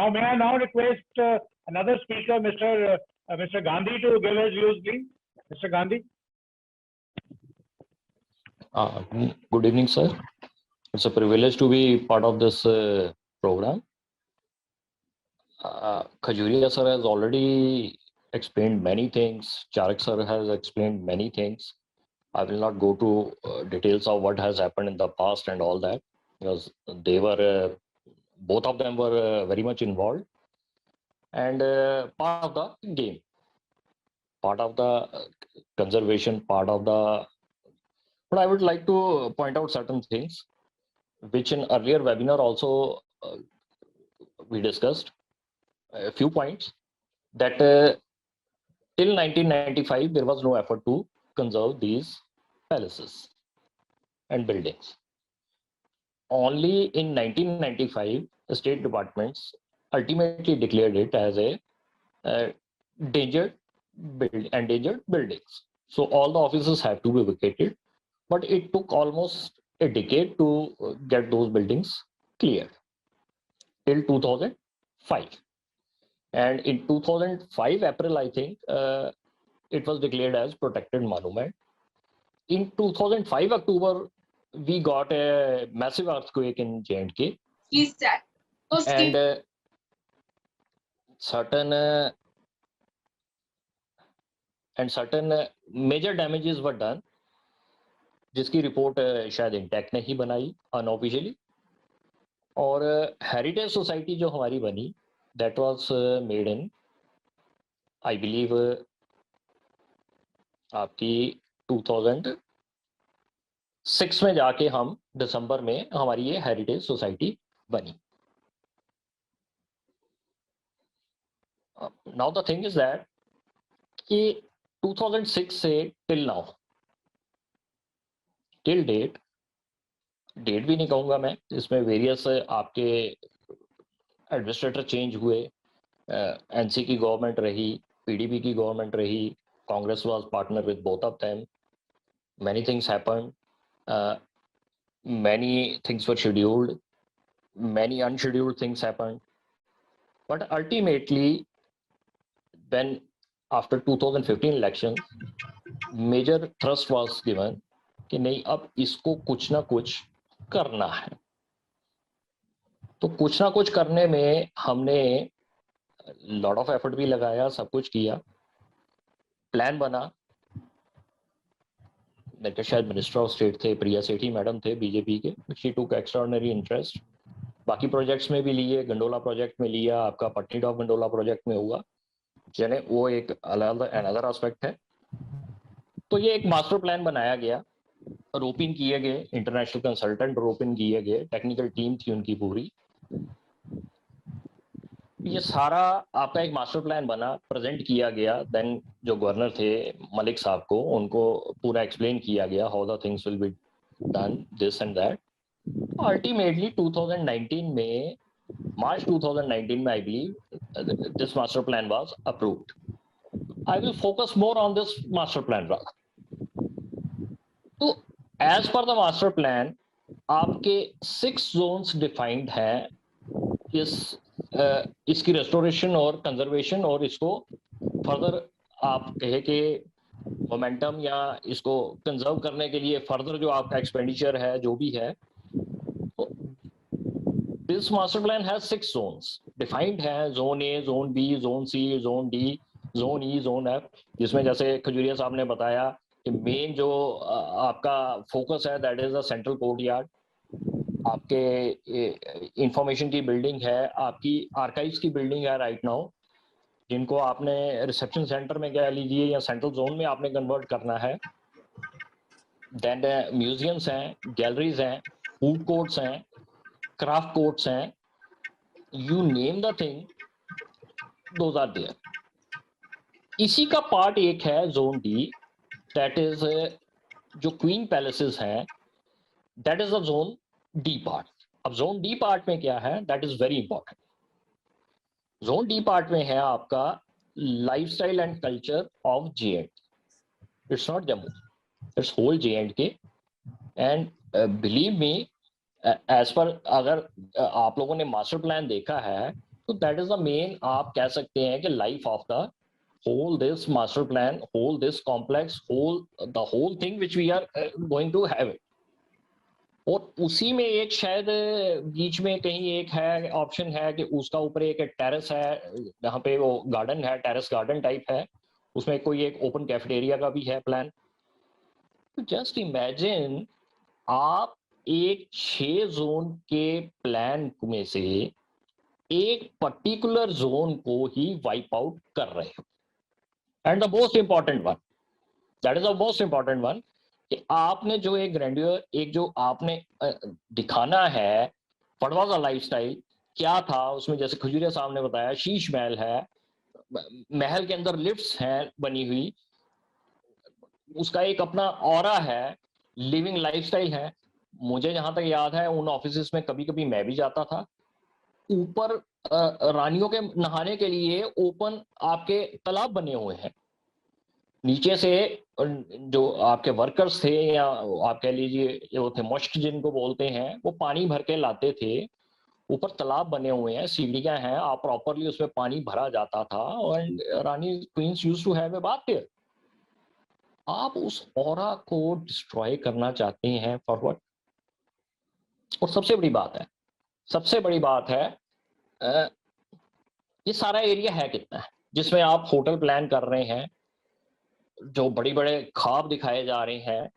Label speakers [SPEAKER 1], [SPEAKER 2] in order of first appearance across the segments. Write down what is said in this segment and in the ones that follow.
[SPEAKER 1] Now, may I now request another speaker, Mr. Gandhi, to give his views, please. Mr. Gandhi.
[SPEAKER 2] Good evening, sir. It's a privilege to be part of this program. Khajuria sir has already explained many things. Charak sir has explained many things. I will not go to details of what has happened in the past and all that, because they were, both of them were very much involved and part of the game, part of the conservation, part of the. But I would like to point out certain things, which in earlier webinar also we discussed a few points that till 1995 there was no effort to conserve these palaces and buildings. Only in 1995 the state departments ultimately declared it as a endangered buildings. So all the offices have to be vacated, but it took almost a decade to get those buildings cleared till 2005. And in 2005 April, I think, it was declared as protected monument. In 2005 October, we got a massive earthquake in J&K.
[SPEAKER 3] Please chat.
[SPEAKER 2] And certain major damages were done, जिसकी report शायद intact ने ही बनाई unofficially. और heritage society जो हमारी बनी, that was made in, I believe, आपकी 2006 में जाके हम दिसंबर में हमारी ये हेरिटेज सोसाइटी बनी. Now the thing is that कि 2006 से till now, till date भी नहीं कहूँगा मैं, इसमें वेरियस आपके एडमिनिस्ट्रेटर चेंज हुए, एनसी की गवर्नमेंट रही, पीडीपी की गवर्नमेंट रही, Congress was partner with both of them, many things happened, many things were scheduled, many unscheduled things happened, but ultimately when after 2015 election major thrust was given कि नहीं अब इसको कुछ ना कुछ करना है. तो कुछ ना कुछ करने में हमने लॉट ऑफ एफर्ट भी लगाया, सब कुछ किया, प्लान बना. देखिए शायद मिनिस्टर ऑफ स्टेट थे, प्रिया सेठी मैडम थे बीजेपी के, शी टुक एक्स्ट्राऑर्डिनरी इंटरेस्ट. बाकी प्रोजेक्ट्स में भी लिए, गंडोला प्रोजेक्ट में लिया, आपका पटनीटॉप गंडोला प्रोजेक्ट में हुआ, यानी वो एक अनदर एस्पेक्ट है. तो ये एक मास्टर प्लान बनाया गया, रोप इन किए गए, इंटरनेशनल कंसल्टेंट रोप इन किए गए, टेक्निकल टीम थी उनकी पूरी. ये सारा आपका एक मास्टर प्लान बना, प्रेजेंट किया गया. देन जो गवर्नर थे मलिक साहब को, उनको पूरा एक्सप्लेन किया गया how the things will be done, this and that. Ultimately 2019 में, मार्च 2019 में, I believe this master plan was approved. I will focus more on this master plan. तो as per the master plan आपके 6 zones defined हैं इसकी restoration और conservation, और इसको further आप कहे कि मोमेंटम या इसको कंजर्व करने के लिए फर्दर जो आपका एक्सपेंडिचर है जो भी है. This master plan has 6 zones defined है. Zone A, zone B, zone C, zone D, zone E, zone F, जिसमें जैसे खजूरिया साहब ने बताया कि मेन जो आपका फोकस है that is the central courtyard, आपके इंफॉर्मेशन की बिल्डिंग है, आपकी आर्काइव्स की बिल्डिंग है राइट नाउ, जिनको आपने रिसेप्शन सेंटर में कह लीजिए या सेंट्रल जोन में आपने कन्वर्ट करना है. देन म्यूजियम्स हैं, गैलरीज हैं, फूड कोर्ट्स हैं, क्राफ्ट कोर्ट्स हैं, you name the thing, those are there. इसी का पार्ट एक है जोन डी, दैट इज जो क्वीन पैलेसेस हैं, that is the zone D part. अब जोन डी पार्ट में क्या है, that is very important. Zone D part में है आपका lifestyle and culture of J. It's not Jammu, it's whole J&K. And believe me, as per, अगर आप लोगों ने मास्टर प्लान देखा है तो दैट इज द मेन, आप कह सकते हैं कि life of the whole this master plan, whole this complex, the whole thing which we are going to have it. और उसी में एक शायद बीच में कहीं एक है ऑप्शन है कि उसका ऊपर एक टेरेस है जहाँ पे वो गार्डन है, टेरेस गार्डन टाइप है, उसमें कोई एक ओपन कैफेटेरिया का भी है प्लान। तो जस्ट इमेजिन आप एक 6 जोन के प्लान में से एक पर्टिकुलर जोन को ही वाइप आउट कर रहे हो। And the most important one, that is the most important one, कि आपने जो एक ग्रैंडियर, एक जो आपने दिखाना है व्हाट वाज द लाइफस्टाइल, क्या था उसमें, जैसे खजूरिया साहब ने बताया शीश महल है, महल के अंदर लिफ्ट्स हैं बनी हुई, उसका एक अपना ऑरा है, लिविंग लाइफस्टाइल है। मुझे जहां तक याद है उन ऑफिसेस में कभी कभी मैं भी जाता था, ऊपर रानियों के नहाने के लिए ओपन आपके तालाब बने हुए हैं, नीचे से जो आपके वर्कर्स थे या आप कह लीजिए जो थे मश्क जिनको बोलते हैं, वो पानी भर के लाते थे, ऊपर तालाब बने हुए हैं, सीढ़ियां हैं, आप प्रॉपरली उसमें पानी भरा जाता था और रानी queens used to have a bath there. आप उस ऑरा को डिस्ट्रॉय करना चाहते हैं फॉर व्हाट? और सबसे बड़ी बात है, सबसे बड़ी बात है, ये सारा एरिया है कितना है जिसमें आप होटल प्लान कर रहे हैं, जो बड़ी बड़े ख्वाब दिखाए जा रहे हैं।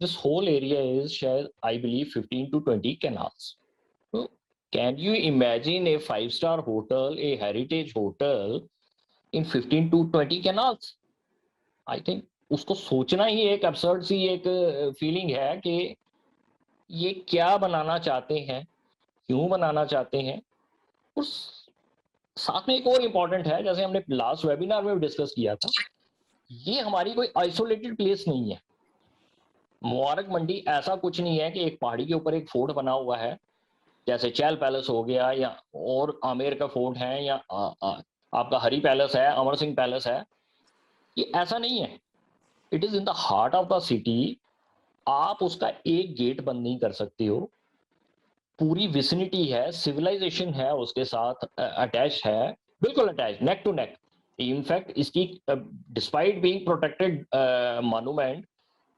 [SPEAKER 2] दिस होल एरिया इज शायद I believe 15 to 20 canals. So, can you imagine a 5-star hotel, a heritage hotel in 15 to 20 canals? I think उसको सोचना ही एक absurd सी एक फीलिंग है कि ये क्या बनाना चाहते हैं, क्यों बनाना चाहते हैं। और साथ में एक और इम्पॉर्टेंट है, जैसे हमने लास्ट वेबिनार में डिस्कस किया था, ये हमारी कोई आइसोलेटेड प्लेस नहीं है। मुबारक मंडी ऐसा कुछ नहीं है कि एक पहाड़ी के ऊपर एक फोर्ट बना हुआ है, जैसे चैल पैलेस हो गया या और आमेर का फोर्ट है या आपका हरी पैलेस है, अमर सिंह पैलेस है। ये ऐसा नहीं है, it is in the heart of the city. आप उसका एक गेट बंद नहीं कर सकते हो, पूरी विसिनिटी है, सिविलाइजेशन है उसके साथ अटैच है, बिल्कुल attach, neck to neck. In fact इसकी डिस्पाइट बीइंग प्रोटेक्टेड मॉन्यूमेंट,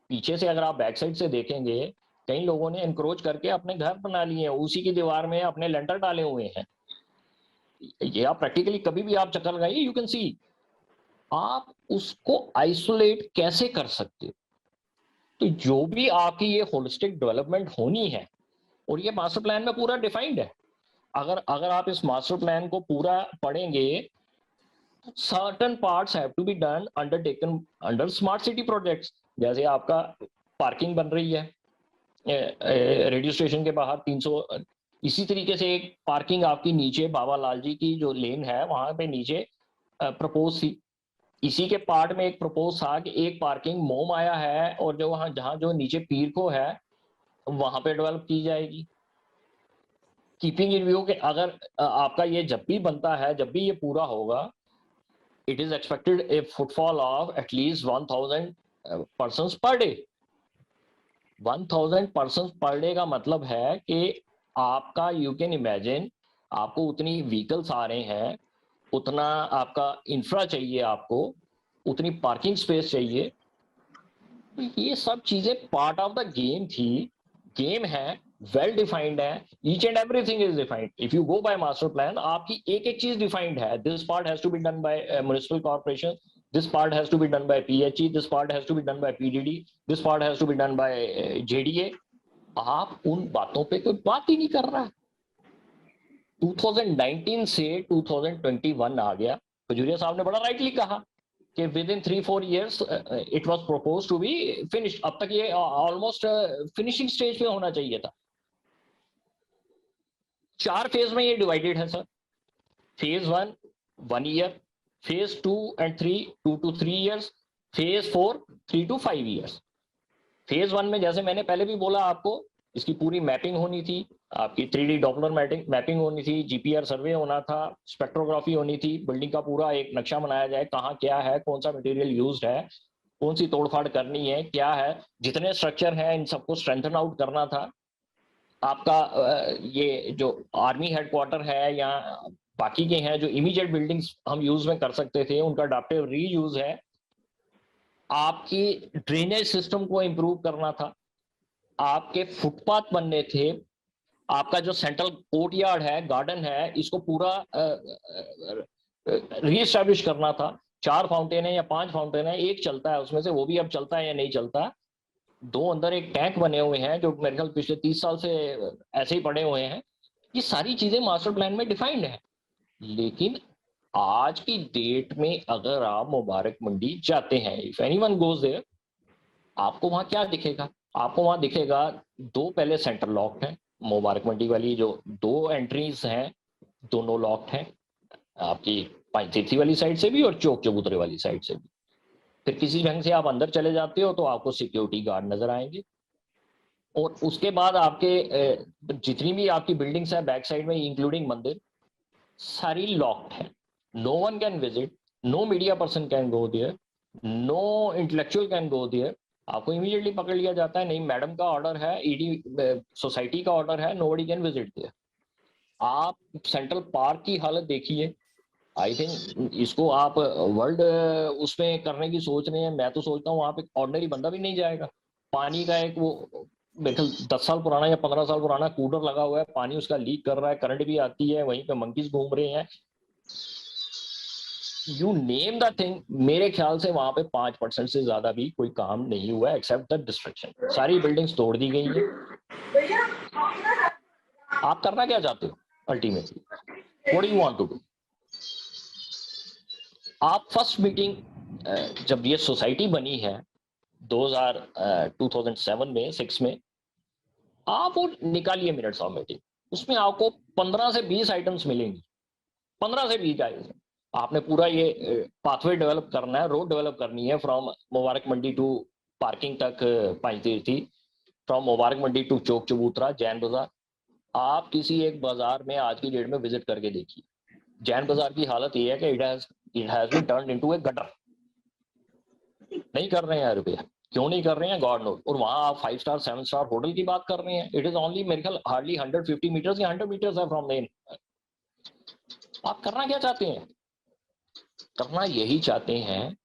[SPEAKER 2] पीछे से अगर आप बैक साइड से देखेंगे, कई लोगों ने एनक्रोच करके अपने घर बना लिए हैं, उसी की दीवार में अपने लेंटर डाले हुए हैं। ये आप प्रैक्टिकली कभी भी आप चक्कर लगाइए, यू कैन सी। आप उसको आइसोलेट कैसे कर सकते हो? तो जो भी आपकी ये होलिस्टिक डेवलपमेंट होनी है, और ये मास्टर प्लान में पूरा डिफाइंड है। अगर अगर आप इस मास्टर प्लान को पूरा पढ़ेंगे, certain parts have to be done undertaken under smart city projects. जैसे आपका पार्किंग बन रही है रेडियो स्टेशन के बाहर 300, इसी तरीके से एक पार्किंग आपकी नीचे बाबा लाल जी की जो लेन है वहां पे नीचे प्रपोज थी। इसी के पार्ट में एक प्रपोज था कि एक पार्किंग मोम आया है और जो वहां जहां जो नीचे पीर को है वहां पे डेवलप की जाएगी। कीपिंग इन व्यू के अगर आपका ये जब भी बनता है, जब भी ये पूरा होगा, it is expected A footfall of at least 1000 persons per day. 1000 persons per day का मतलब है कि आपका, यू कैन इमेजिन, आपको उतनी व्हीकल्स आ रहे हैं, उतना आपका इंफ्रा चाहिए, आपको उतनी पार्किंग स्पेस चाहिए। तो ये सब चीजें पार्ट ऑफ द गेम थी, गेम है, वेल डिफाइंड है, each and everything is defined. If you go by master plan, आपकी एक एक चीज डिफाइंड है। This part has to be done by municipal corporation, this part has to be done by PHE, this part has to be done by PDD, this part has to be done by JDA। आप उन बातों पे कोई बात ही नहीं कर रहा है। 2019 से 2021 आ गया। खजूरिया साहब ने बड़ा राइटली कहा कि within 3-4 years it was propose to be finished. अब तक ये ऑलमोस्ट फिनिशिंग स्टेज पे होना चाहिए था। 4 फेज में ये डिवाइडेड है sir. Phase 1 1 year, phase 2 and 3 2 to 3 years, phase 4 3 to 5 years। Phase 1 में जैसे मैंने पहले भी बोला आपको, इसकी पूरी मैपिंग होनी थी, आपकी 3D डॉपलर मैपिंग होनी थी, GPR सर्वे होना था, स्पेक्ट्रोग्राफी होनी थी, बिल्डिंग का पूरा एक नक्शा बनाया जाए, कहाँ क्या है, कौन सा मटेरियल यूज्ड है, कौन सी तोड़फाड़ करनी है, क्या है, जितने स्ट्रक्चर हैं इन सबको स्ट्रेंथन आउट करना था। आपका ये जो आर्मी हेडक्वार्टर है या बाकी के हैं जो इमीडिएट बिल्डिंग्स हम यूज में कर सकते थे, उनका अडाप्टिव रीयूज है। आपकी ड्रेनेज सिस्टम को इंप्रूव करना था, आपके फुटपाथ बनने थे, आपका जो सेंट्रल कोर्टयार्ड है, गार्डन है, इसको पूरा रीएस्टैब्लिश करना था। 4 फाउंटेन है या 5 फाउंटेन है, एक चलता है उसमें से, वो भी अब चलता है या नहीं चलता। 2 अंदर एक टैंक बने हुए हैं जो मेरे ख्याल पिछले 30 साल से ऐसे ही पड़े हुए हैं। ये सारी चीजें मास्टर प्लान में डिफाइंड है। लेकिन आज की डेट में अगर आप मुबारक मंडी जाते हैं, इफ एनीवन गोज देयर, आपको वहां क्या दिखेगा? आपको वहां दिखेगा 2 पहले सेंटर लॉक्ड हैं। मुबारक मंडी वाली जो 2 एंट्रीज हैं, दोनों लॉक्ड हैं, आपकी पंचतीर्थी वाली साइड से भी और चौक चबूतरे वाली साइड से भी। फिर किसी ढंग से आप अंदर चले जाते हो तो आपको सिक्योरिटी गार्ड नजर आएंगे, और उसके बाद आपके जितनी भी आपकी बिल्डिंग्स है बैक साइड में, इंक्लूडिंग मंदिर, सारी लॉक्ड है। No one can visit, no media person can go there, no intellectual can go there. आपको इमीडिएटली पकड़ लिया जाता है, नहीं मैडम का ऑर्डर है, ईडी सोसाइटी का ऑर्डर है, नोबडी कैन विजिट देयर। आप सेंट्रल पार्क की हालत देखिए। आई थिंक इसको आप वर्ल्ड उसमें करने की सोच रहे हैं। मैं तो सोचता हूँ वहां पे ऑर्डिनरी बंदा भी नहीं जाएगा। पानी का एक वो मेरे 10 साल पुराना या 15 साल पुराना कूलर लगा हुआ है, पानी उसका लीक कर रहा है, करंट भी आती है, वहीं पे मंकीज घूम रहे हैं, यू नेम द थिंग। मेरे ख्याल से वहां पे 5% से ज्यादा भी कोई काम नहीं हुआ एक्सेप्ट द डिस्ट्रक्शन। सारी बिल्डिंग्स तोड़ दी गई है। आप करना क्या चाहते हो अल्टीमेटली? What do you want to do? आप फर्स्ट मीटिंग जब ये सोसाइटी बनी है 2007 में 6 में, आप वो निकालिए मिनट्स ऑफ मीटिंग, उसमें आपको 15 से 20 आइटम्स मिलेंगी। 15 से 20 आइटम्स। आपने पूरा ये पाथवे डेवलप करना है, रोड डेवलप करनी है from Mubarak Mandi to parking तक पंचतीर्थी, फ्रॉम मुबारक मंडी टू चौक चबूतरा, जैन बाजार। आप किसी एक बाजार में आज की डेट में विजिट करके देखिए, जैन बाजार की हालत ये है कि it has been turned into a gutter. नहीं कर रहे हैं रुपया, क्यों नहीं कर रहे हैं गॉड नोज। और वहां आप 5 स्टार 7 स्टार होटल की बात कर रहे हैं। इट इज ओनली मेरे ख्याल हार्डली 150 मीटर्स या 100 मीटर्स है फ्रॉम द। आप करना क्या चाहते हैं? करना यही चाहते हैं,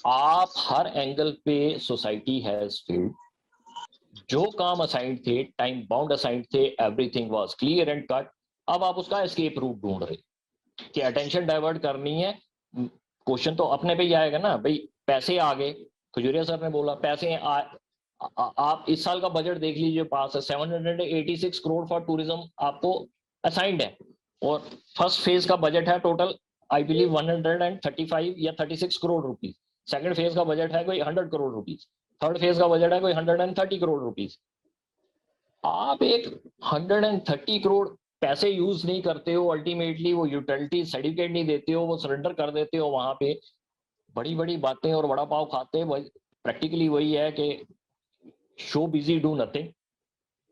[SPEAKER 2] आप हर एंगल पे सोसाइटी हैज फेल्ड। जो काम असाइंड थे, टाइम बाउंड असाइंड थे, everything was clear and cut. अब आप उसका एस्केप रूट ढूंढ रहे कि अटेंशन डाइवर्ट करनी है। क्वेश्चन तो अपने पे ही आएगा ना भाई, पैसे आ गए, खजूरिया सर ने बोला पैसे आप इस साल का बजट देख लीजिए, पास है 786 करोड़ फॉर टूरिज्म आपको असाइंड है, और फर्स्ट फेज का बजट है टोटल आई बिलीव 135 या 36 करोड़ रुपीज। सेकंड फेज का बजट है कोई 100 करोड़ रुपीज, थर्ड फेज का बजट है कोई 130 करोड़ रुपीज। आप एक 130 करोड़ पैसे यूज नहीं करते हो, अल्टीमेटली वो यूटिलिटी सर्टिफिकेट नहीं देते हो, वो सरेंडर कर देते हो वहां पे, बड़ी बड़ी बातें और बड़ा पाव खाते हैं। प्रैक्टिकली वही है कि शो बिजी डू नथिंग,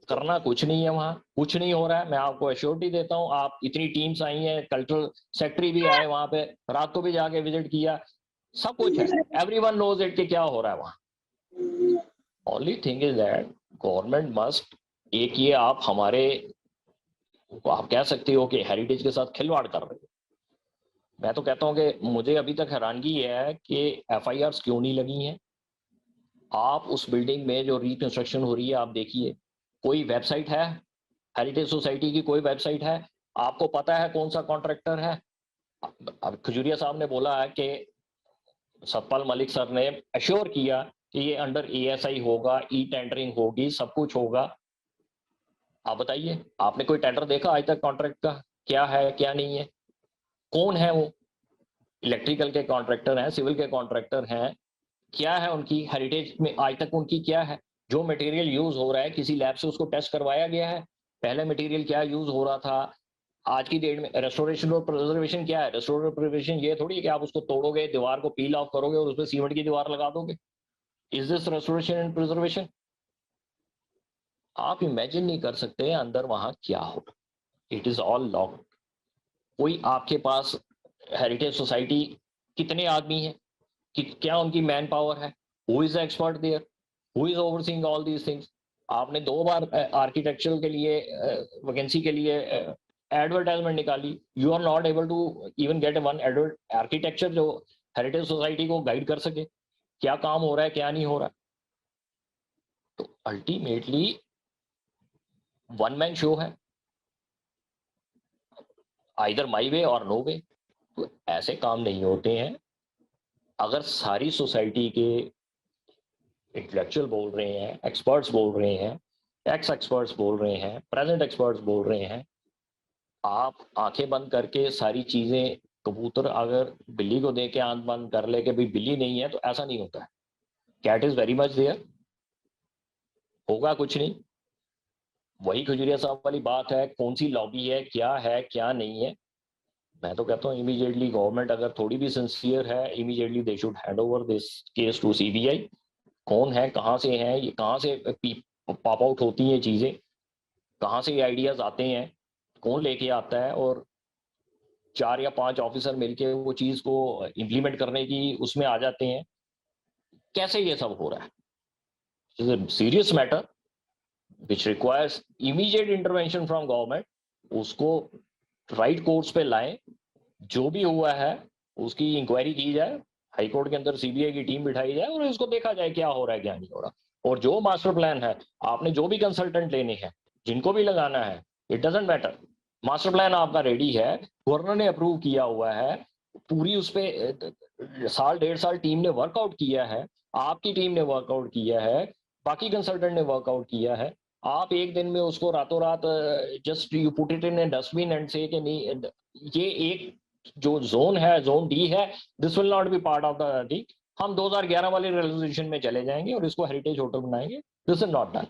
[SPEAKER 2] करना कुछ नहीं है, वहां कुछ नहीं हो रहा है। मैं आपको एश्योरिटी देता हूं, आप इतनी टीम्स आई हैं, कल्चरल सेक्रेटरी भी आए वहां पे, रात को भी जाके विजिट किया, सब कुछ है, एवरीवन नोज इट कि क्या हो रहा है वहां। Only thing is that government must, एक ये आप हमारे, आप कह सकते हो कि हेरिटेज के साथ खिलवाड़ कर रहे हो। मैं तो कहता हूं कि मुझे अभी तक हैरानगी है कि एफआईआर क्यों नहीं लगी हैं। आप उस बिल्डिंग में जो रिकंस्ट्रक्शन हो रही है, आप देखिए, कोई वेबसाइट है हेरिटेज सोसाइटी की? कोई वेबसाइट है? आपको पता है कौन सा कॉन्ट्रैक्टर है? अब खजूरिया साहब ने बोला है कि सतपाल मलिक सर ने अश्योर किया कि ये अंडर एएसआई होगा, ई टेंडरिंग होगी, सब कुछ होगा। आप बताइए, आपने कोई टेंडर देखा आज तक कॉन्ट्रैक्ट का? क्या है क्या नहीं है, कौन है वो? इलेक्ट्रिकल के कॉन्ट्रैक्टर हैं, सिविल के कॉन्ट्रैक्टर हैं, क्या है उनकी हेरिटेज में आज तक उनकी क्या है? जो मटेरियल यूज हो रहा है किसी लैब से उसको टेस्ट करवाया गया है? पहले मटेरियल क्या यूज हो रहा था, आज की डेट में रेस्टोरेशन और प्रिजर्वेशन क्या है? रेस्टोरेशन प्रिजर्वेशन ये थोड़ी है कि आप उसको तोड़ोगे, दीवार को पील ऑफ करोगे और उसमें सीमेंट की दीवार लगा दोगे। Is this restoration and preservation? आप इमेजिन नहीं कर सकते अंदर वहां क्या हो। It is all locked. कोई आपके पास हेरिटेज सोसाइटी कितने आदमी है कि क्या उनकी मैन पावर है? Who is expert there, who is overseeing all these things? आपने 2 बार आर्किटेक्चरल के लिए वैकेंसी के लिए एडवर्टाइजमेंट निकाली, you are not able to even get one architecture जो हेरिटेज सोसाइटी को गाइड कर सके क्या काम हो रहा है क्या नहीं हो रहा है। तो अल्टीमेटली वन मैन शो है, आइदर माई वे और नो वे। तो ऐसे काम नहीं होते हैं। अगर सारी सोसाइटी के इंटेलेक्चुअल बोल रहे हैं, एक्सपर्ट्स बोल रहे हैं, एक्स एक्सपर्ट्स बोल रहे हैं, प्रेजेंट एक्सपर्ट्स बोल रहे हैं, आप आंखें बंद करके सारी चीजें, कबूतर अगर बिल्ली को दे के आंख बंद कर ले कि भाई बिल्ली नहीं है, तो ऐसा नहीं होता है। Cat is very much there, होगा कुछ नहीं। वही खजुरिया साहब वाली बात है, कौन सी लॉबी है क्या नहीं है। मैं तो कहता हूँ इमीडिएटली गवर्नमेंट अगर थोड़ी भी सिंसियर है, immediately they should hand over this case to CBI. कौन है, कहाँ से है, ये कहाँ से पॉप आउट होती हैं चीजें, कहाँ से ये आइडियाज आते हैं, कौन लेके आता है, और 4 या 5 ऑफिसर मिलके वो चीज को इम्प्लीमेंट करने की उसमें आ जाते हैं। कैसे ये सब हो रहा है? It is a serious matter which requires immediate intervention from government। उसको राइट कोर्स पे लाएं, जो भी हुआ है उसकी इंक्वायरी की जाए, हाई कोर्ट के अंदर सीबीआई की टीम बिठाई जाए और इसको देखा जाए क्या हो रहा है क्या नहीं हो रहा। और जो मास्टर प्लान है, आपने जो भी कंसल्टेंट लेने हैं, जिनको भी लगाना है, it doesn't matter, master plan आपका रेडी है, गवर्नर ने अप्रूव किया हुआ है, पूरी उस पर साल 1.5 साल टीम ने वर्कआउट किया है, आपकी टीम ने वर्कआउट किया है, बाकी कंसल्टेंट ने वर्कआउट किया है। आप एक दिन में उसको रातों रात just you put it in A dustbin and से कि नहीं, ये एक जो जोन है, जोन डी है, this will not be part of the D, हम 2011 वाले रेजोल्यूशन में चले जाएंगे और इसको हेरिटेज होटल बनाएंगे, दिस इज नॉट डन।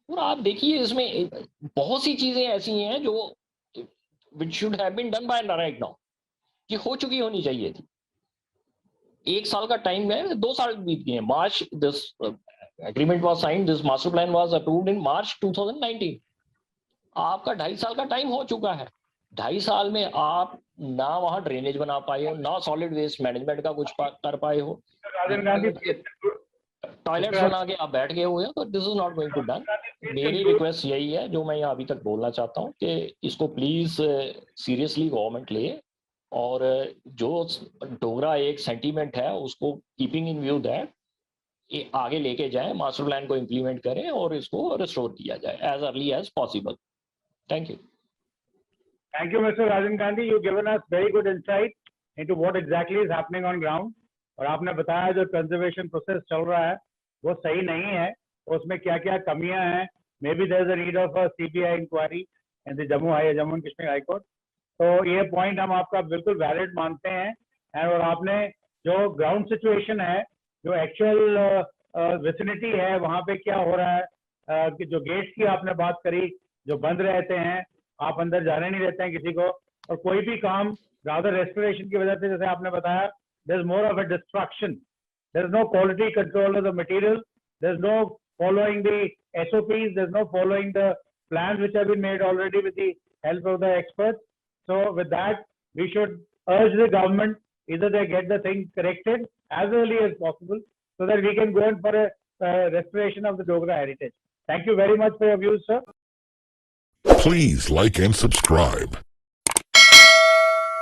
[SPEAKER 2] और आप देखिए इसमें बहुत सी चीजें ऐसी हैं जो which should have been done by right now, कि हो चुकी होनी चाहिए थी। 1 साल का टाइम है, 2 साल बीत गए। मार्च this agreement was signed, this master plan was approved in March 2019। आपका 2.5 साल का टाइम हो चुका है। 2.5 साल में आप ना वहां ड्रेनेज बना पाए हो, ना सॉलिड वेस्ट मैनेजमेंट का कुछ कर पाए हो,
[SPEAKER 1] राजन गांधी,
[SPEAKER 2] टॉयलेट्स बना के आप बैठ गए हुए हो, तो this is not going to done. मेरी रिक्वेस्ट यही है जो मैं यहाँ अभी तक बोलना चाहता हूँ कि इसको प्लीज सीरियसली गवर्नमेंट ले, और जो डोगरा एक सेंटीमेंट है उसको कीपिंग इन व्यू दैट ये आगे लेके जाएं, मास्टर प्लान को इंप्लीमेंट करें और इसको रिस्टोर किया जाए as early as possible. Thank you.
[SPEAKER 1] Thank you, Mr. Rajan Gandhi. You've given us very good insight into what exactly is happening on ground. और आपने बताया जो कंजर्वेशन प्रोसेस चल रहा है वो सही नहीं है, उसमें क्या क्या कमियां हैं। Maybe there is a need of a CBI inquiry in the Jammu and Kashmir high court. तो ये पॉइंट हम आपका बिल्कुल वैलिड मानते हैं। और आपने जो ग्राउंड सिचुएशन है, जो एक्चुअल विसिनिटी है, वहाँ पे क्या हो रहा है, कि जो गेट्स की आपने बात करी जो बंद रहते हैं, आप अंदर जाने नहीं देते हैं किसी को, और कोई भी काम रादर रेस्टोरेशन की वजह से, जैसे आपने बताया, there is more of a destruction, there is no quality control of the material, there is no following the SOPs, there's no following the plans which have been made already with the help of the experts. So with that, we should urge the government, either they get the thing corrected as early as possible so that we can go in for a restoration of the Dogra heritage. Thank you very much for your views, sir.
[SPEAKER 3] Please like and subscribe.